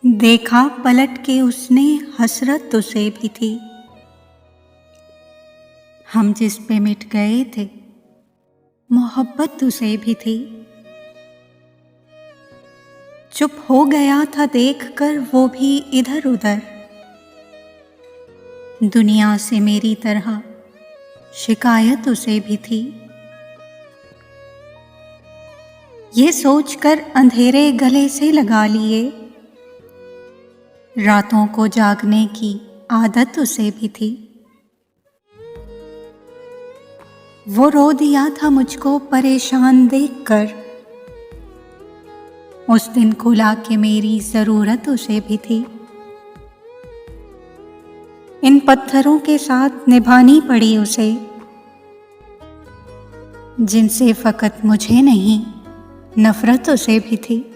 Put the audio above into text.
देखा पलट के उसने, हसरत उसे भी थी। हम जिस पे मिट गए थे, मोहब्बत उसे भी थी। चुप हो गया था देखकर वो भी इधर उधर, दुनिया से मेरी तरह शिकायत उसे भी थी। ये सोचकर अंधेरे गले से लगा लिए, रातों को जागने की आदत उसे भी थी। वो रो दिया था मुझको परेशान देखकर, उस दिन खुला के मेरी जरूरत उसे भी थी। इन पत्थरों के साथ निभानी पड़ी उसे, जिनसे फकत मुझे नहीं नफरत उसे भी थी।